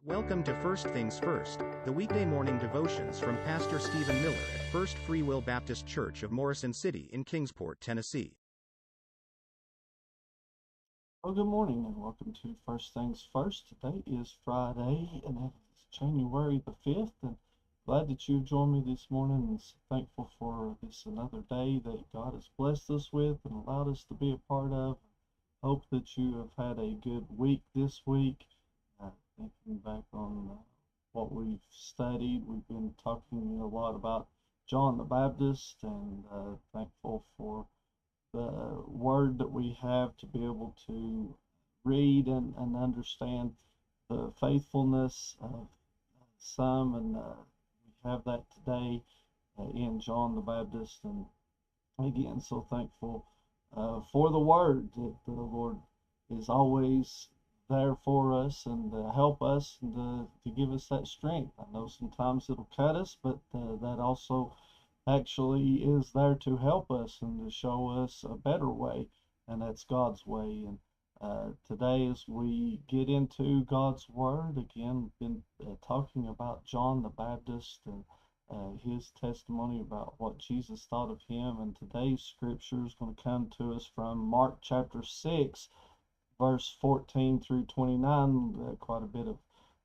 Welcome to First Things First, the weekday morning devotions from Pastor Stephen Miller at First Free Will Baptist Church of Morrison City in Kingsport, Tennessee. Well, good morning and welcome to First Things First. Today is Friday and it's January the 5th, and glad that you've joined me this morning and thankful for this another day that God has blessed us with and allowed us to be a part of. Hope that you have had a good week this week. Thinking back on what we've studied, we've been talking a lot about John the Baptist, and thankful for the word that we have to be able to read and understand the faithfulness of some, and we have that today in John the Baptist. And again, so thankful for the word that the Lord is always there for us and to help us and to give us that strength. I know sometimes it'll cut us, but that also actually is there to help us and to show us a better way, and that's God's way. And today, as we get into God's Word, again, been talking about John the Baptist and his testimony about what Jesus thought of him. And today's scripture is going to come to us from Mark chapter 6, verse 14 through 29. Quite a bit of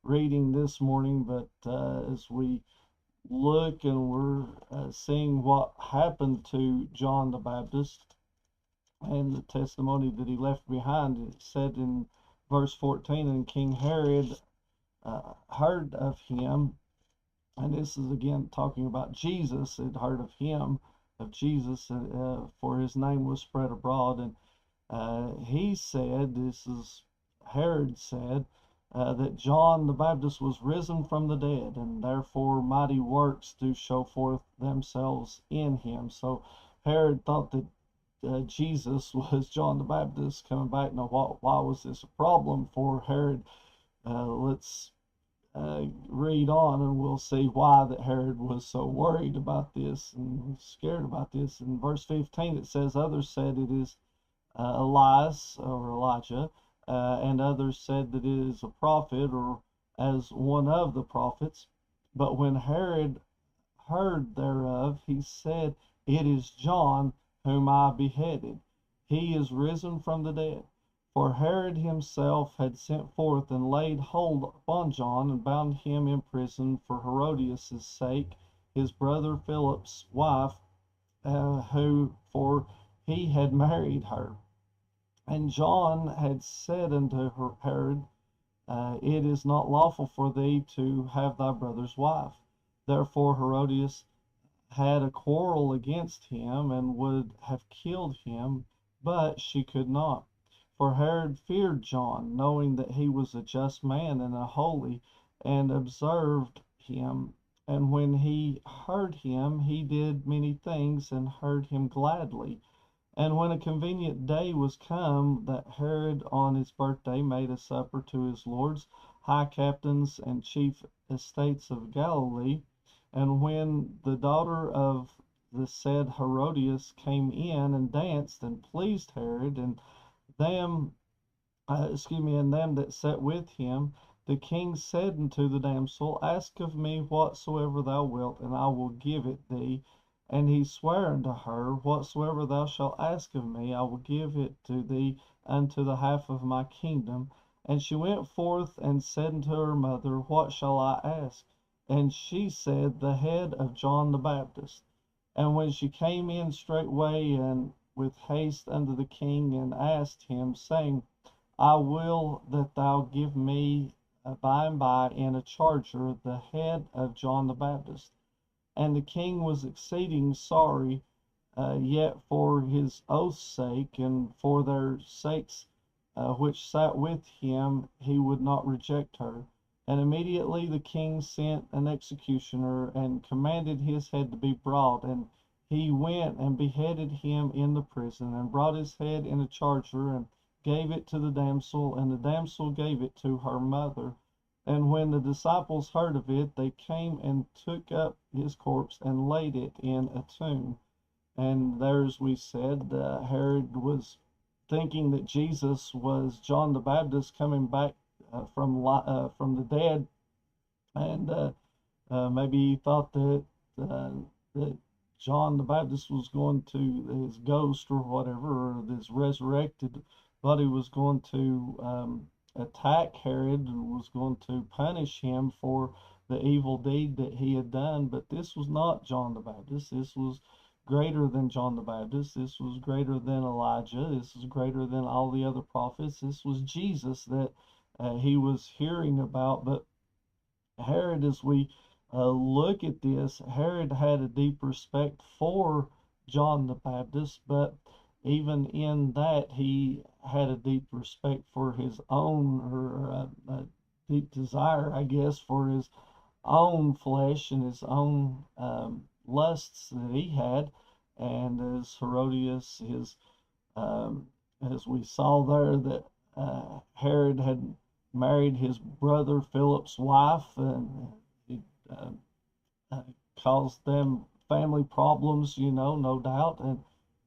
reading this morning, but as we look and we're seeing what happened to John the Baptist and the testimony that he left behind, it said in verse 14, and King Herod heard of him, and this is again talking about Jesus, had heard of him, of Jesus, for his name was spread abroad. And he said, this is Herod said, that John the Baptist was risen from the dead, and therefore mighty works do show forth themselves in him. So Herod thought that Jesus was John the Baptist coming back. Now, why was this a problem for Herod? Let's read on and we'll see why that Herod was so worried about this and scared about this. In verse 15 it says, others said it is Elias or Elijah, and others said that it is a prophet or as one of the prophets. But when Herod heard thereof, he said, it is John whom I beheaded. He is risen from the dead. For Herod himself had sent forth and laid hold upon John and bound him in prison for Herodias' sake, his brother Philip's wife, who for he had married her. And John had said unto Herod, it is not lawful for thee to have thy brother's wife. Therefore Herodias had a quarrel against him, and would have killed him, but she could not. For Herod feared John, knowing that he was a just man and a holy, and observed him. And when he heard him, he did many things, and heard him gladly. And when a convenient day was come, that Herod on his birthday made a supper to his lords, high captains, and chief estates of Galilee. And when the daughter of the said Herodias came in and danced and pleased Herod and them, and them that sat with him, the king said unto the damsel, ask of me whatsoever thou wilt, and I will give it thee. And he sware unto her, whatsoever thou shalt ask of me, I will give it to thee unto the half of my kingdom. And she went forth and said unto her mother, what shall I ask? And she said, the head of John the Baptist. And when she came in straightway and with haste unto the king, and asked him, saying, I will that thou give me by and by in a charger the head of John the Baptist. And the king was exceeding sorry, yet for his oath's sake, and for their sakes which sat with him, he would not reject her. And immediately the king sent an executioner, and commanded his head to be brought. And he went and beheaded him in the prison, and brought his head in a charger, and gave it to the damsel, and the damsel gave it to her mother. And when the disciples heard of it, they came and took up his corpse and laid it in a tomb. And there, as we said, Herod was thinking that Jesus was John the Baptist coming back from the dead And maybe he thought that John the Baptist was going to, his ghost or whatever, or this resurrected body was going to attack Herod and was going to punish him for the evil deed that he had done. But this was not John the Baptist. This was greater than John the Baptist. This was greater than Elijah. This was greater than all the other prophets. This was Jesus that he was hearing about. But Herod, as we look at this, Herod had a deep respect for John the Baptist, but even in that, he had a deep respect for his own, or a deep desire, I guess, for his own flesh and his own lusts that he had. And as Herodias, um, as we saw there, that Herod had married his brother Philip's wife, and it uh, uh, caused them family problems, no doubt. And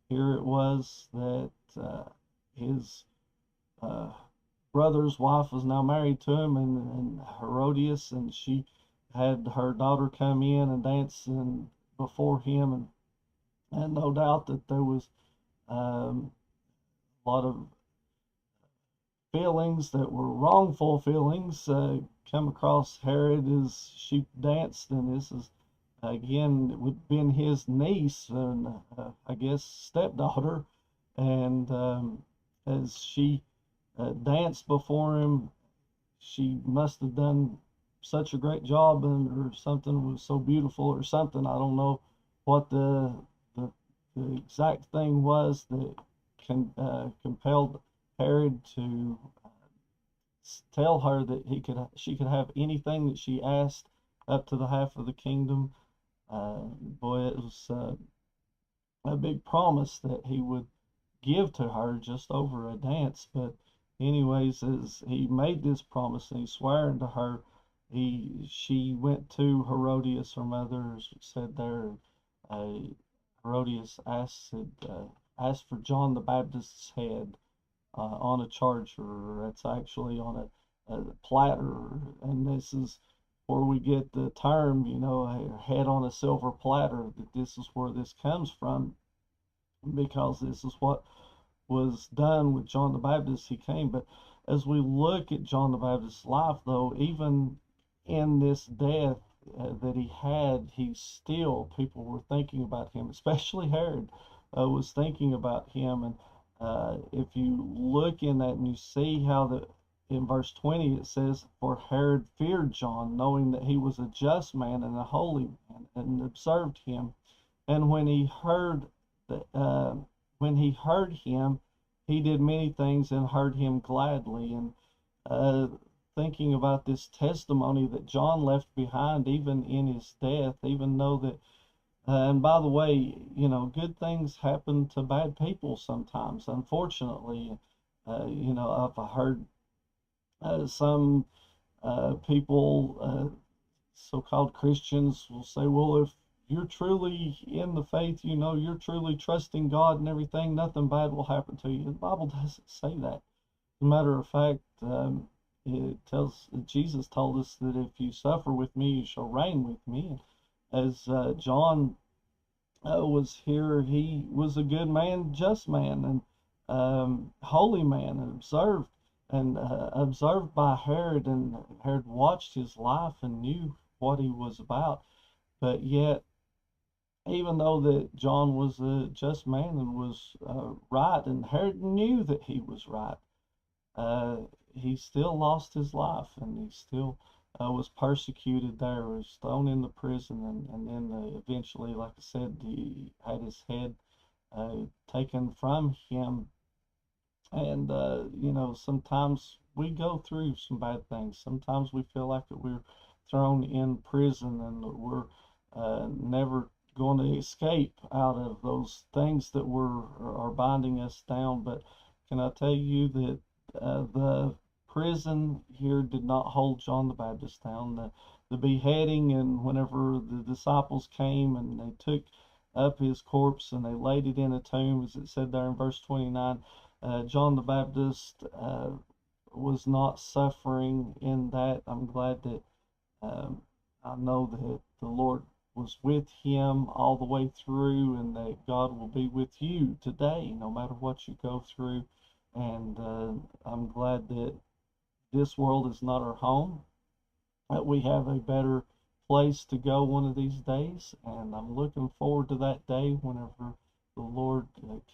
here it was that his uh, brother's wife was now married to him, and Herodias, and she had her daughter come in and dance before him, and no doubt that there was a lot of feelings that were wrongful feelings come across Herod as she danced, and this is again it would have been his niece and I guess stepdaughter, and as she danced before him, she must have done such a great job, and or something was so beautiful or something. I don't know what the, the exact thing was that compelled Herod to tell her that she could have anything that she asked, up to the half of the kingdom. Boy, it was a big promise that he would give to her just over a dance. But anyways, as he made this promise and he swore unto her, she went to Herodias, her mother, as it said there. Uh, Herodias asked for John the Baptist's head on a charger. It's actually on a platter, and this is where we get the term, a head on a silver platter, that this is where this comes from, because this is what was done with John the Baptist. He came. But as we look at John the Baptist's life, though, even in this death that he had, people were thinking about him, especially Herod was thinking about him. And if you look in that and you see how in verse 20 it says, "For Herod feared John, knowing that he was a just man and a holy man, and observed him. And when he heard him, he did many things and heard him gladly." And uh, thinking about this testimony that John left behind, even in his death, even though that, and by the way, good things happen to bad people sometimes, unfortunately. I've heard some people, so-called Christians, will say, well, if you're truly in the faith, you're truly trusting God and everything, nothing bad will happen to you. The Bible doesn't say that. As a matter of fact, Jesus told us that if you suffer with me, you shall reign with me. As John was here, he was a good man, just man, and holy man, and observed by Herod, and Herod watched his life and knew what he was about. But yet, even though that John was a just man and was right, and Herod knew that he was right, he still lost his life, and he still was persecuted there, was thrown into prison, and then eventually, like I said, he had his head taken from him. And, sometimes we go through some bad things. Sometimes we feel like that we're thrown in prison and that we're never going to escape out of those things that are binding us down. But can I tell you that the prison here did not hold John the Baptist down? The beheading, and whenever the disciples came and they took up his corpse and they laid it in a tomb, as it said there in verse 29, John the Baptist was not suffering in that. I'm glad that Um, I know that the Lord was with him all the way through, and that God will be with you today, no matter what you go through. And I'm glad that this world is not our home, that we have a better place to go one of these days. And I'm looking forward to that day whenever the Lord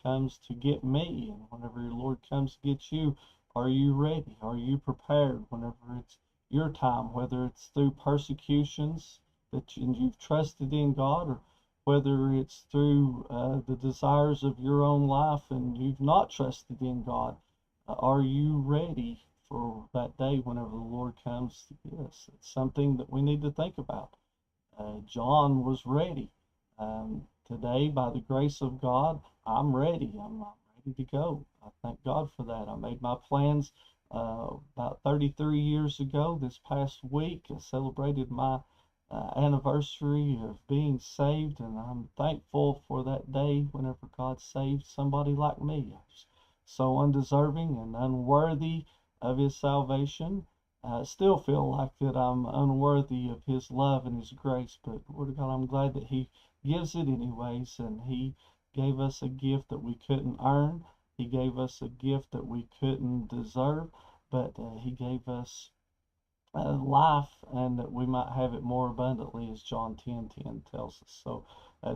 comes to get me, and whenever your Lord comes to get you. Are you ready? Are you prepared whenever it's your time, whether it's through persecutions that you've trusted in God, or whether it's through the desires of your own life and you've not trusted in God? Are you ready for that day whenever the Lord comes to get us? It's something that we need to think about. John was ready. Today, by the grace of God, I'm ready. I'm ready to go. I thank God for that. I made my plans about 33 years ago. This past week, I celebrated my anniversary of being saved, and I'm thankful for that day whenever God saved somebody like me. I was so undeserving and unworthy of his salvation. I still feel like that I'm unworthy of his love and his grace, but Lord God, I'm glad that he gives it anyways, and he gave us a gift that we couldn't earn. He gave us a gift that we couldn't deserve, but he gave us life, and that we might have it more abundantly, as John 10:10 tells us. So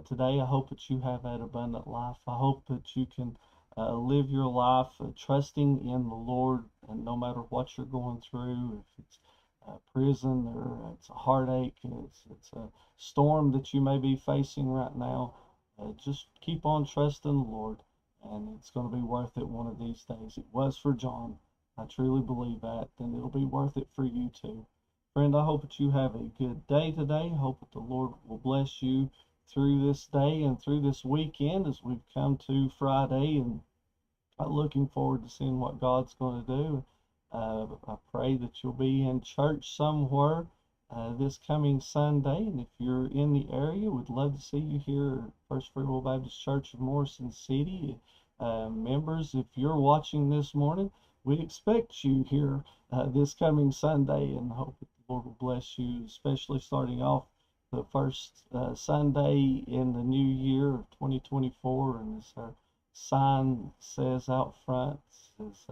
today, I hope that you have that abundant life. I hope that you can live your life trusting in the Lord, and no matter what you're going through, if it's prison, or it's a heartache, it's a storm that you may be facing right now, just keep on trusting the Lord, and it's going to be worth it one of these days. It was for John. I truly believe that, and it'll be worth it for you too. Friend, I hope that you have a good day today. I hope that the Lord will bless you through this day and through this weekend as we've come to Friday, and I'm looking forward to seeing what God's going to do. I pray that you'll be in church somewhere this coming Sunday, and if you're in the area, we'd love to see you here at First Free Will Baptist Church of Morrison City. Members, if you're watching this morning, we expect you here this coming Sunday, and hope that the Lord will bless you, especially starting off the first Sunday in the new year of 2024. And as our sign says out front, says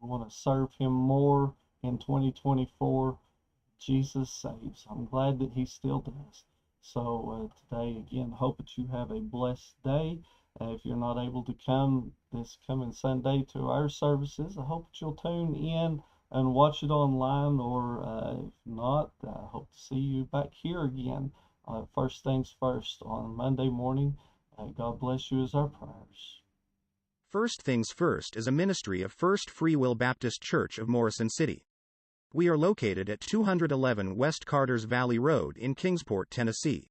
we want to serve him more in 2024. Jesus saves. I'm glad that he still does. So today, again, hope that you have a blessed day. If you're not able to come this coming Sunday to our services, I hope that you'll tune in and watch it online, or if not, I hope to see you back here again. First things first on Monday morning. God bless you is our prayers. First Things First is a ministry of First Free Will Baptist Church of Morrison City. We are located at 211 West Carters Valley Road in Kingsport, Tennessee.